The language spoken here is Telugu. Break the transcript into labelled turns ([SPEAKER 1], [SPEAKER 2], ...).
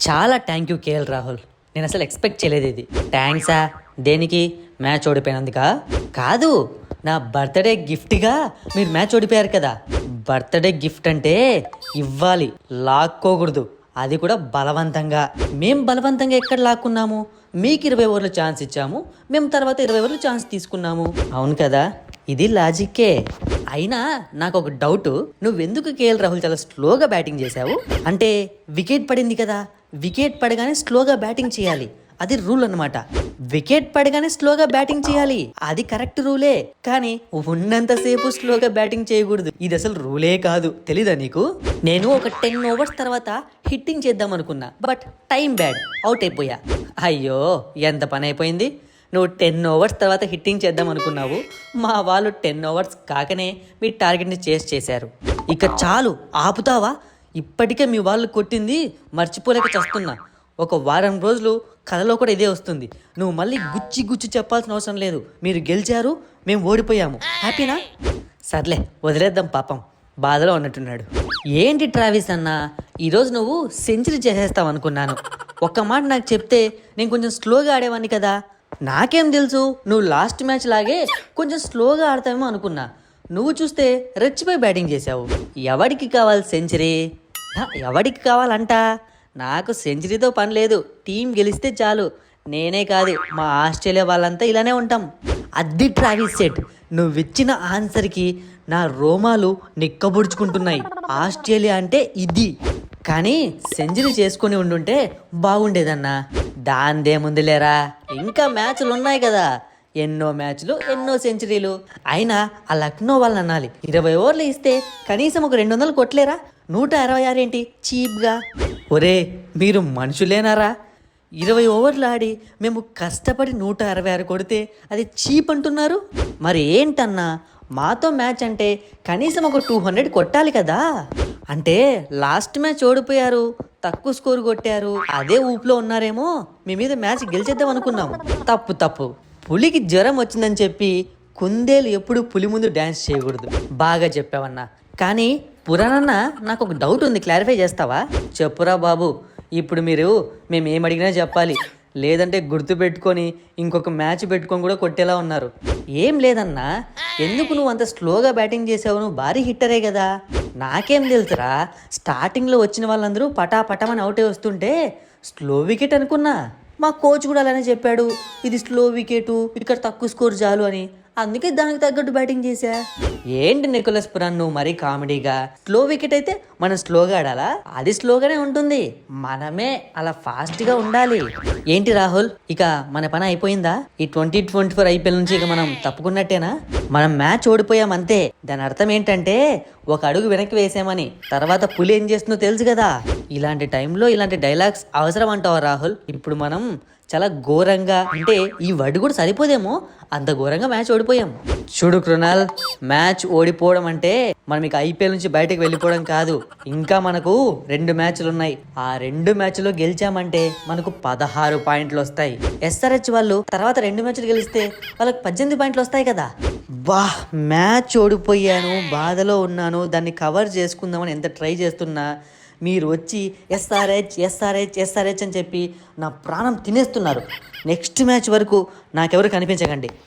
[SPEAKER 1] చాలా థ్యాంక్ యూ కేఎల్ రాహుల్. నేను అసలు ఎక్స్పెక్ట్ చేయలేదు ఇది. థ్యాంక్సా? దేనికి? మ్యాచ్ ఓడిపోయినందుక? కాదు, నా బర్త్డే గిఫ్ట్గా మీరు మ్యాచ్ ఓడిపోయారు కదా. బర్త్డే గిఫ్ట్ అంటే ఇవ్వాలి, లాక్కోకూడదు. అది కూడా బలవంతంగా. మేం బలవంతంగా ఎక్కడ లాక్కున్నాము? మీకు 20 ఓవర్లు ఛాన్స్ ఇచ్చాము, మేము తర్వాత 20 ఓవర్లు ఛాన్స్ తీసుకున్నాము. అవును కదా, ఇది లాజిక్కే. అయినా నాకు ఒక డౌట్, నువ్వెందుకు కేఎల్ రాహుల్ చాలా స్లోగా బ్యాటింగ్ చేశావు? అంటే వికెట్ పడింది కదా, వికెట్ పడగానే స్లోగా బ్యాటింగ్ చేయాలి, అది రూల్ అన్నమాట. వికెట్ పడగానే స్లోగా బ్యాటింగ్ చేయాలి, అది కరెక్ట్ రూలే. కానీ ఉన్నంతసేపు స్లోగా బ్యాటింగ్ చేయకూడదు, ఇది అసలు రూలే కాదు. తెలీదా నీకు? నేను ఒక 10 ఓవర్స్ తర్వాత హిట్టింగ్ చేద్దాం అనుకున్నా, బట్ టైం బ్యాడ్, అవుట్ అయిపోయా. అయ్యో, ఎంత పని అయిపోయింది. నువ్వు 10 ఓవర్స్ తర్వాత హిట్టింగ్ చేద్దాం అనుకున్నావు, మా వాళ్ళు 10 ఓవర్స్ కాకనే మీ టార్గెట్ని చేశారు. ఇక చాలు, ఆపుతావా? ఇప్పటికే మీ వాళ్ళు కొట్టింది మర్చిపోలేక చేస్తున్నా. ఒక వారం రోజులు కలలో కూడా ఇదే వస్తుంది. నువ్వు మళ్ళీ గుచ్చి చెప్పాల్సిన అవసరం లేదు. మీరు గెలిచారు, మేము ఓడిపోయాము, హ్యాపీనా? సర్లే, వదిలేద్దాం, పాపం బాధలో ఉన్నట్టున్నాడు. ఏంటి ట్రావిస్ అన్న, ఈరోజు నువ్వు సెంచరీ చేసేస్తావు అనుకున్నాను. ఒక్క మాట నాకు చెప్తే నేను కొంచెం స్లోగా ఆడేవాడిని కదా. నాకేం తెలుసు, నువ్వు లాస్ట్ మ్యాచ్ లాగే కొంచెం స్లోగా ఆడతావేమో అనుకున్నా. నువ్వు చూస్తే రెచ్చిపోయి బ్యాటింగ్ చేశావు. ఎవడికి కావాలి సెంచరీ? ఎవడికి కావాలంట? నాకు సెంచరీతో పని లేదు, టీం గెలిస్తే చాలు. నేనే కాదు, మా ఆస్ట్రేలియా వాళ్ళంతా ఇలానే ఉంటాం. అది ట్రావిస్ సెట్, నువ్విచ్చిన ఆన్సర్కి నా రోమాలు నిక్కబుడుచుకుంటున్నాయి. ఆస్ట్రేలియా అంటే ఇది. కానీ సెంచరీ చేసుకుని ఉండుంటే బాగుండేదన్నా. దాందేముంది లేరా, ఇంకా మ్యాచ్లు ఉన్నాయి కదా, ఎన్నో మ్యాచ్లు, ఎన్నో సెంచరీలు. అయినా ఆ లక్నో వాళ్ళని అనాలి, 20 ఓవర్లు ఇస్తే కనీసం ఒక 200 కొట్టలేరా? 126 ఏంటి చీప్గా? ఒరే, మీరు మనుషులేనారా? 20 ఓవర్లు ఆడి మేము కష్టపడి 166 కొడితే అది చీప్ అంటున్నారు. మరి ఏంటన్నా, మాతో మ్యాచ్ అంటే కనీసం ఒక 200 కొట్టాలి కదా. అంటే లాస్ట్ మ్యాచ్ ఓడిపోయారు, తక్కువ స్కోర్ కొట్టారు, అదే ఊపులో ఉన్నారేమో, మీ మీద మ్యాచ్ గెలిచేద్దాం అనుకున్నాము. తప్పు. పులికి జ్వరం వచ్చిందని చెప్పి కుందేలు ఎప్పుడు పులి ముందు డ్యాన్స్ చేయకూడదు. బాగా చెప్పావన్నా. కానీ పురాణన్న, నాకు ఒక డౌట్ ఉంది, క్లారిఫై చేస్తావా? చెప్పురా బాబు. ఇప్పుడు మేము ఏం అడిగినా చెప్పాలి, లేదంటే గుర్తు పెట్టుకొని ఇంకొక మ్యాచ్ పెట్టుకొని కూడా కొట్టేలా ఉన్నారు. ఏం లేదన్నా, ఎందుకు నువ్వు అంత స్లోగా బ్యాటింగ్ చేసావు? నువ్వు భారీ హిట్టరే కదా. నాకేం తెలుసురా, స్టార్టింగ్లో వచ్చిన వాళ్ళందరూ పటామని అవుటే వస్తుంటే స్లో వికెట్ అనుకున్నా. మా కోచ్ కూడా అలానే చెప్పాడు, ఇది స్లో వికెట్, ఇక్కడ తక్కువ స్కోర్ చాలు అని. అందుకే దానికి తగ్గట్టు బ్యాటింగ్ చేశా. ఏంటి నికోలస్ పురాన్, నువ్వు మరీ కామెడీగా. స్లో వికెట్ అయితే మనం స్లోగా ఆడాలా? అది స్లోగానే ఉంటుంది, మనమే అలా ఫాస్ట్గా ఉండాలి. ఏంటి రాహుల్, ఇక మన పని అయిపోయిందా? ఈ 2024 ఐపీఎల్ నుంచి ఇక మనం తప్పుకున్నట్టేనా? మనం మ్యాచ్ ఓడిపోయాం అంతే. దాని అర్థం ఏంటంటే ఒక అడుగు వెనక్కి వేసామని. తర్వాత పులి ఏం చేస్తుందో తెలుసు కదా. ఇలాంటి టైంలో ఇలాంటి డైలాగ్స్ అవసరం అంటావా రాహుల్? ఇప్పుడు మనం చాలా ఘోరంగా, అంటే ఈ వర్డ్ కూడా సరిపోదేమో, అంత ఘోరంగా మ్యాచ్ ఓడిపోయాం. చూడు కృణాల్, మ్యాచ్ ఓడిపోవడం అంటే మనం ఇక ఐపీఎల్ నుంచి బయటకు వెళ్ళిపోవడం కాదు. ఇంకా మనకు 2 మ్యాచ్లు ఉన్నాయి. ఆ 2 మ్యాచ్లో గెలిచామంటే మనకు 16 పాయింట్లు వస్తాయి. ఎస్ఆర్హెచ్ వాళ్ళు తర్వాత 2 మ్యాచ్లు గెలిస్తే వాళ్ళకి 18 పాయింట్లు వస్తాయి కదా. మ్యాచ్ ఓడిపోయాను, బాధలో ఉన్నాను, దాన్ని కవర్ చేసుకుందామని ఎంత ట్రై చేస్తున్నా మీరు వచ్చి ఎస్ఆర్హెచ్ అని చెప్పి నా ప్రాణం తినేస్తున్నారు. నెక్స్ట్ మ్యాచ్ వరకు నాకెవరు కనిపించకండి.